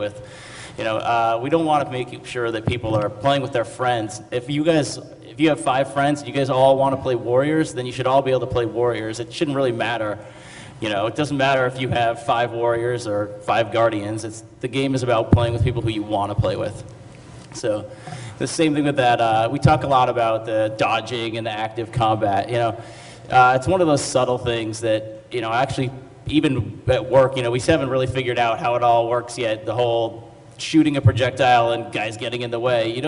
with. You know, we don't want to make sure that people are playing with their friends. If you have 5 friends and you guys all want to play Warriors, then you should all be able to play Warriors. It shouldn't really matter. You know, it doesn't matter if you have 5 Warriors or 5 Guardians. The game is about playing with people who you want to play with. So the same thing with that. We talk a lot about the dodging and the active combat. You know, it's one of those subtle things that, you know, actually even at work, you know, we haven't really figured out how it all works yet. The whole shooting a projectile and guys getting in the way. You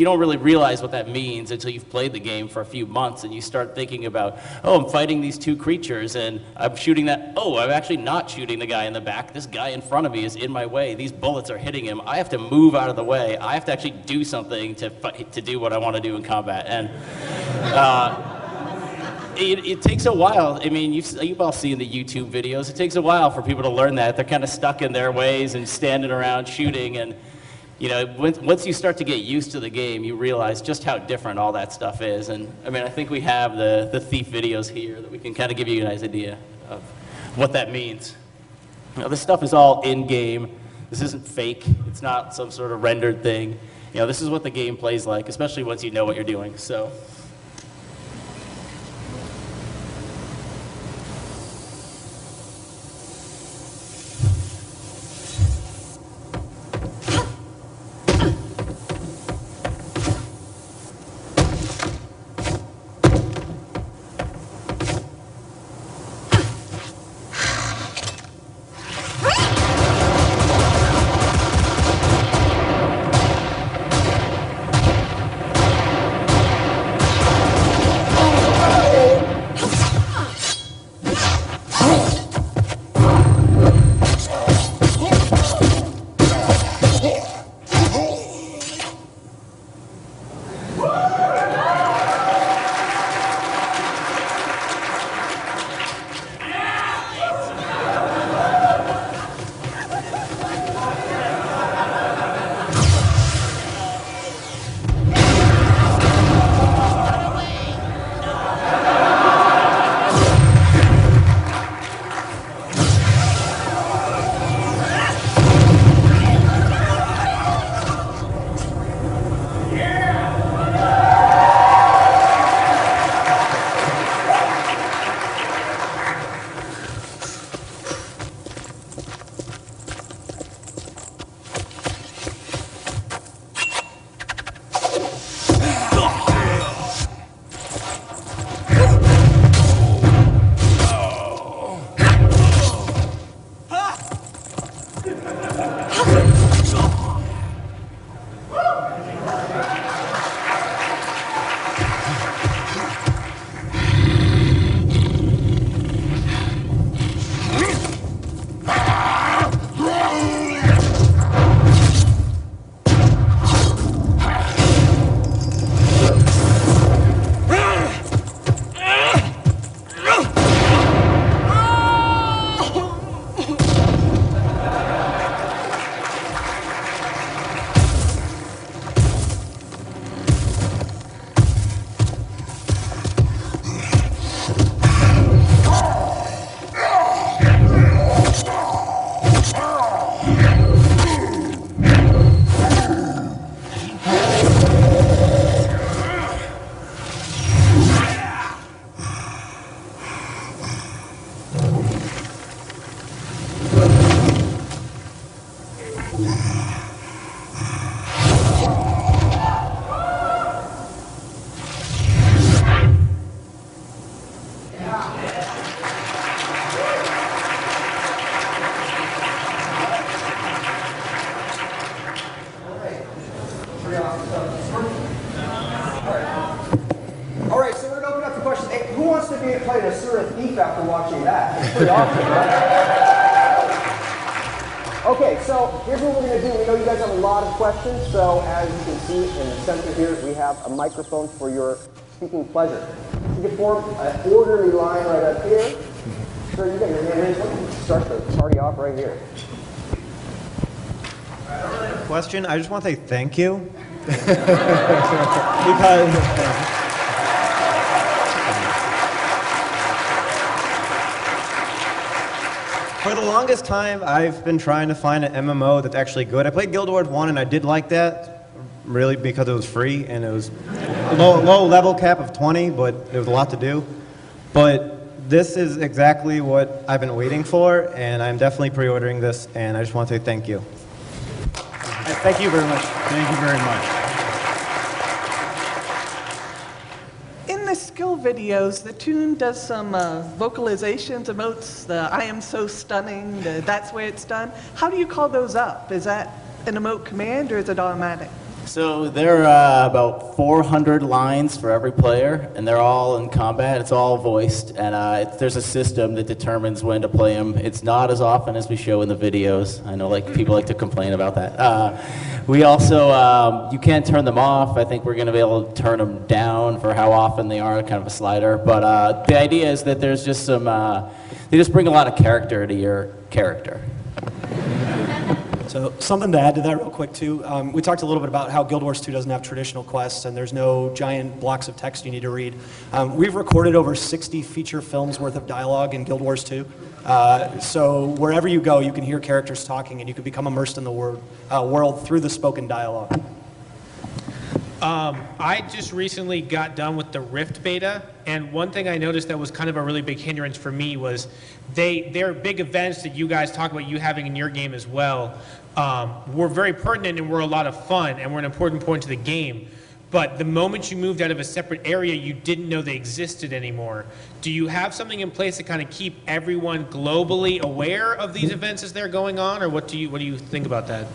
don't really realize what that means until you've played the game for a few months and you start thinking about, oh, I'm fighting these 2 creatures and I'm shooting that. Oh, I'm actually not shooting the guy in the back. This guy in front of me is in my way. These bullets are hitting him. I have to move out of the way. I have to actually do something to do what I want to do in combat. And it takes a while. I mean, you've all seen the YouTube videos. It takes a while for people to learn that. They're kind of stuck in their ways and standing around shooting. And you know, once you start to get used to the game, you realize just how different all that stuff is. And I mean, I think we have the Thief videos here that we can kind of give you guys an idea of what that means. You know, this stuff is all in-game. This isn't fake. It's not some sort of rendered thing. You know, this is what the game plays like, especially once you know what you're doing. So. playing a Sura Thief after watching that. It's pretty awesome, right? Okay, so here's what we're going to do. We know you guys have a lot of questions, so as you can see in the center here, we have a microphone for your speaking pleasure. You can form an orderly line right up here. Sure, you got your hand raised. Start the party off right here. Question, I just want to say thank you. Because For the longest time, I've been trying to find an MMO that's actually good. I played Guild Wars 1 and I did like that, really because it was free and it was low level cap of 20, but there was a lot to do. But this is exactly what I've been waiting for, and I'm definitely pre-ordering this, and I just want to say thank you. Thank you very much. Thank you very much. In the skill videos, the tune does some vocalizations, emotes, the I am so stunning, the that's where it's done. How do you call those up? Is that an emote command or is it automatic? So there are about 400 lines for every player, and they're all in combat. It's all voiced, and there's a system that determines when to play them. It's not as often as we show in the videos. I know people like to complain about that. We also, you can't turn them off. I think we're going to be able to turn them down for how often they are, kind of a slider. But the idea is that there's just some, they just bring a lot of character to your character. So something to add to that real quick too. We talked a little bit about how Guild Wars 2 doesn't have traditional quests and there's no giant blocks of text you need to read. We've recorded over 60 feature films worth of dialogue in Guild Wars 2. So wherever you go, you can hear characters talking and you can become immersed in the world through the spoken dialogue. I just recently got done with the Rift beta, and one thing I noticed that was kind of a really big hindrance for me was their big events that you guys talk about you having in your game as well were very pertinent and were a lot of fun and were an important point to the game. But the moment you moved out of a separate area, you didn't know they existed anymore. Do you have something in place to kind of keep everyone globally aware of these events as they're going on, or what do you think about that?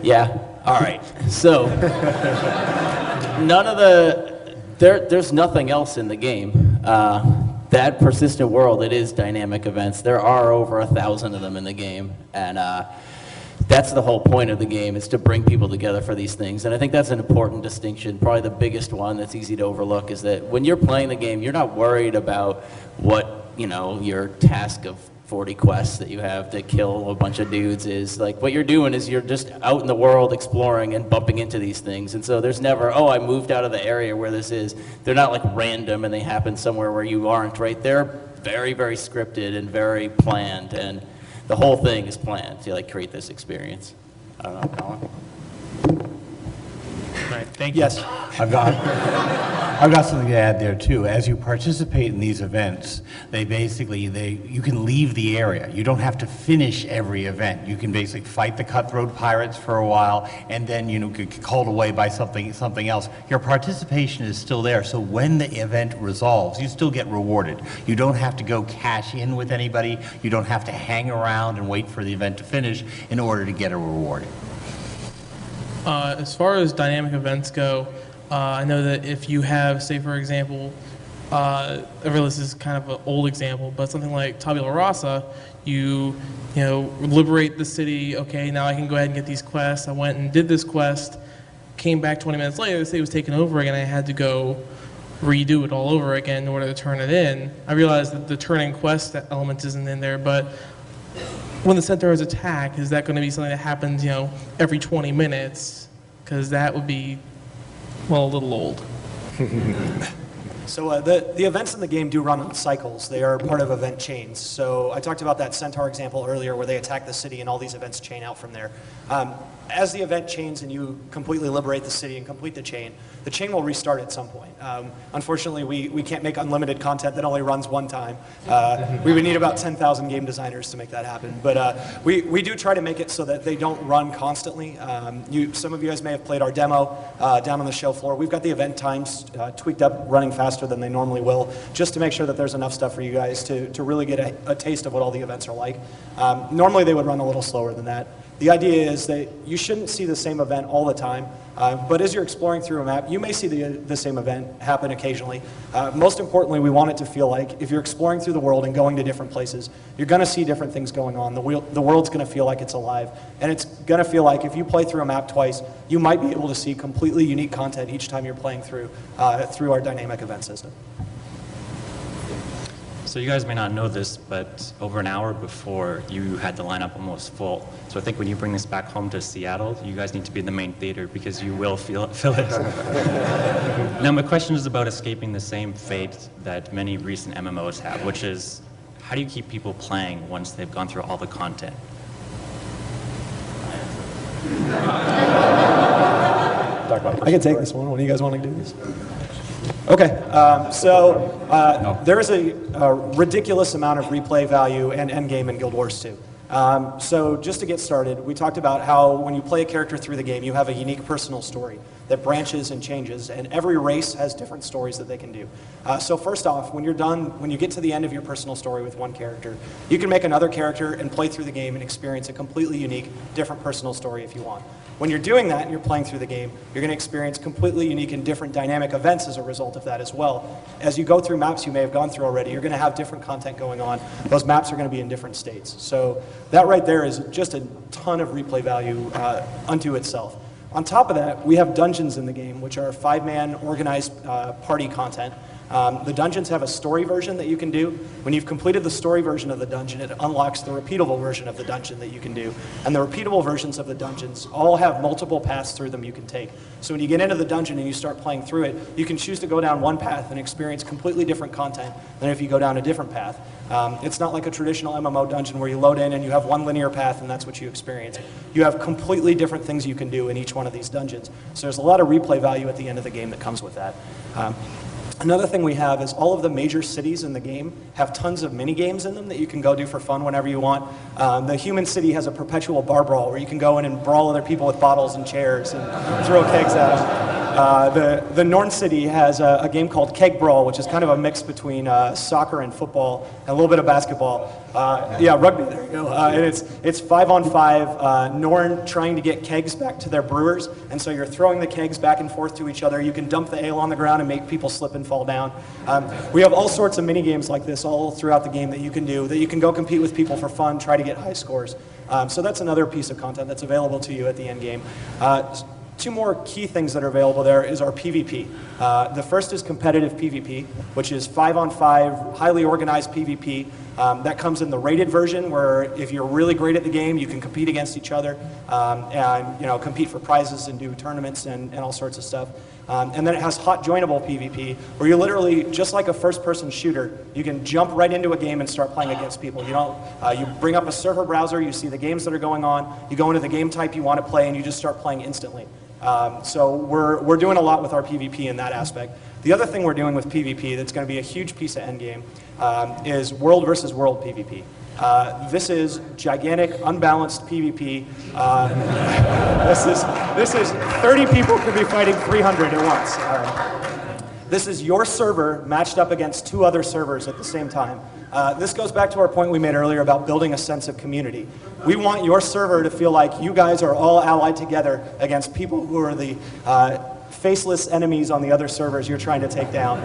Yeah. All right. So, there's nothing else in the game. That persistent world, it is dynamic events. There are over 1,000 of them in the game, and that's the whole point of the game, is to bring people together for these things. And I think that's an important distinction. Probably the biggest one that's easy to overlook is that when you're playing the game, you're not worried about what, your task of 40 quests that you have to kill a bunch of dudes is. Like, what you're doing is you're just out in the world exploring and bumping into these things. And so there's never, oh, I moved out of the area where this is. They're not like random and they happen somewhere where you aren't, right? They're very, very scripted and very planned, and the whole thing is planned to create this experience. I don't know, Colin? All right, thank you. Yes. I've got something to add there too. As you participate in these events, you can leave the area. You don't have to finish every event. You can basically fight the cutthroat pirates for a while, and then get called away by something else. Your participation is still there, so when the event resolves, you still get rewarded. You don't have to go cash in with anybody. You don't have to hang around and wait for the event to finish in order to get a reward. As far as dynamic events go, I know that if you have, say for example, I realize this is kind of an old example, but something like Tabula Rasa, you liberate the city, okay, now I can go ahead and get these quests. I went and did this quest, came back 20 minutes later, the city was taken over again, I had to go redo it all over again in order to turn it in. I realize that the turning quest element isn't in there, but when the Centaur's attack, is that going to be something that happens, every 20 minutes? Because that would be, well, a little old. So the events in the game do run on cycles. They are part of event chains. So I talked about that Centaur example earlier where they attack the city and all these events chain out from there. As the event chains and you completely liberate the city and complete the chain will restart at some point. Unfortunately, we can't make unlimited content that only runs one time. We would need about 10,000 game designers to make that happen. But we do try to make it so that they don't run constantly. Some of you guys may have played our demo down on the show floor. We've got the event times tweaked up, running faster than they normally will, just to make sure that there's enough stuff for you guys to really get a taste of what all the events are like. Normally they would run a little slower than that. The idea is that you shouldn't see the same event all the time, but as you're exploring through a map, you may see the same event happen occasionally. Most importantly, we want it to feel like if you're exploring through the world and going to different places, you're going to see different things going on. The world's going to feel like it's alive, and it's going to feel like if you play through a map twice, you might be able to see completely unique content each time you're playing through our dynamic event system. So you guys may not know this, but over an hour before, you had the lineup almost full. So I think when you bring this back home to Seattle, you guys need to be in the main theater because you will fill it. Now my question is about escaping the same fate that many recent MMOs have, which is how do you keep people playing once they've gone through all the content? I can take this one. What do you guys want to do this? Okay, there is a ridiculous amount of replay value and endgame in Guild Wars 2. So just to get started, we talked about how when you play a character through the game, you have a unique personal story that branches and changes, and every race has different stories that they can do. So first off, when you're done, when you get to the end of your personal story with one character, you can make another character and play through the game and experience a completely unique, different personal story if you want. When you're doing that and you're playing through the game, you're going to experience completely unique and different dynamic events as a result of that as well. As you go through maps you may have gone through already, you're going to have different content going on. Those maps are going to be in different states. So that right there is just a ton of replay value unto itself. On top of that, we have dungeons in the game, which are 5-man organized party content. The dungeons have a story version that you can do. When you've completed the story version of the dungeon, it unlocks the repeatable version of the dungeon that you can do. And the repeatable versions of the dungeons all have multiple paths through them you can take. So when you get into the dungeon and you start playing through it, you can choose to go down one path and experience completely different content than if you go down a different path. It's not like a traditional MMO dungeon where you load in and you have one linear path and that's what you experience. You have completely different things you can do in each one of these dungeons. So there's a lot of replay value at the end of the game that comes with that. Another thing we have is all of the major cities in the game have tons of mini games in them that you can go do for fun whenever you want. The human city has a perpetual bar brawl where you can go in and brawl other people with bottles and chairs and throw kegs at them. The Norn city has a game called Keg Brawl, which is kind of a mix between soccer and football and a little bit of basketball. Yeah, rugby, there you go. And it's 5-on-5, Norn trying to get kegs back to their brewers, and so you're throwing the kegs back and forth to each other. You can dump the ale on the ground and make people slip and fall down. We have all sorts of mini games like this all throughout the game that you can do, that you can go compete with people for fun, try to get high scores. So that's another piece of content that's available to you at the end game. Two more key things that are available there is our PvP. The first is competitive PvP, which is 5-on-5, highly organized PvP. That comes in the rated version, where if you're really great at the game, you can compete against each other and compete for prizes and do tournaments and all sorts of stuff. And then it has hot joinable PvP, where you literally, just like a first-person shooter, you can jump right into a game and start playing against people. You bring up a server browser, you see the games that are going on, you go into the game type you want to play, and you just start playing instantly. So we're doing a lot with our PvP in that aspect. The other thing we're doing with PvP that's going to be a huge piece of endgame is world versus world PvP. This is gigantic, unbalanced PvP. This is 30 people could be fighting 300 at once. This is your server matched up against 2 other servers at the same time. This goes back to our point we made earlier about building a sense of community. We want your server to feel like you guys are all allied together against people who are the faceless enemies on the other servers you're trying to take down.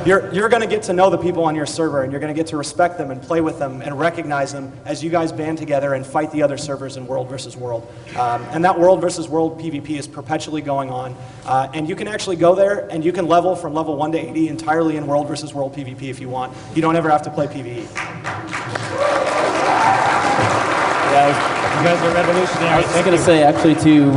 You're going to get to know the people on your server, and you're going to get to respect them and play with them and recognize them as you guys band together and fight the other servers in world versus world. And that world versus world PvP is perpetually going on. And you can actually go there and you can level from level 1 to 80 entirely in world versus world PvP if you want. You don't ever have to play PvE. Yeah, You guys are revolutionary. I was going to say, actually, too,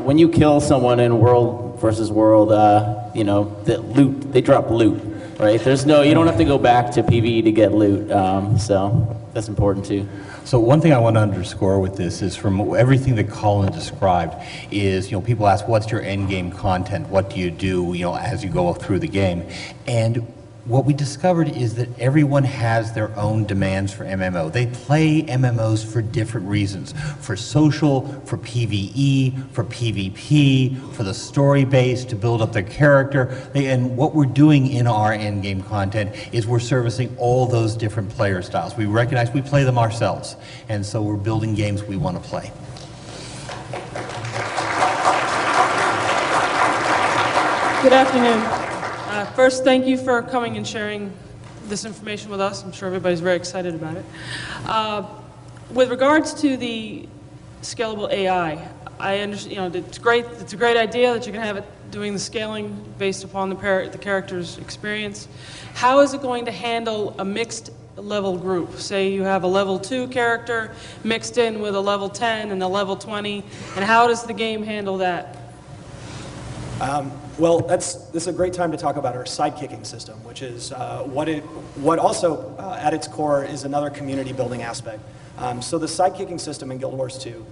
when you kill someone in world versus world, the loot, they drop loot, right? You don't have to go back to PvE to get loot, so that's important too. So one thing I want to underscore with this is, from everything that Colin described, is people ask, what's your end game content? What do you do as you go through the game? And what we discovered is that everyone has their own demands for MMO. They play MMOs for different reasons. For social, for PvE, for PvP, for the story base, to build up their character. And what we're doing in our endgame content is we're servicing all those different player styles. We recognize we play them ourselves. And so we're building games we want to play. Good afternoon. First, thank you for coming and sharing this information with us. I'm sure everybody's very excited about it. With regards to the scalable AI, I understand, it's great. It's a great idea that you're going to have it doing the scaling based upon the character's experience. How is it going to handle a mixed level group? Say you have a level 2 character mixed in with a level 10 and a level 20, and how does the game handle that? Well, this is a great time to talk about our sidekicking system, which is what also at its core is another community building aspect. So the sidekicking system in Guild Wars 2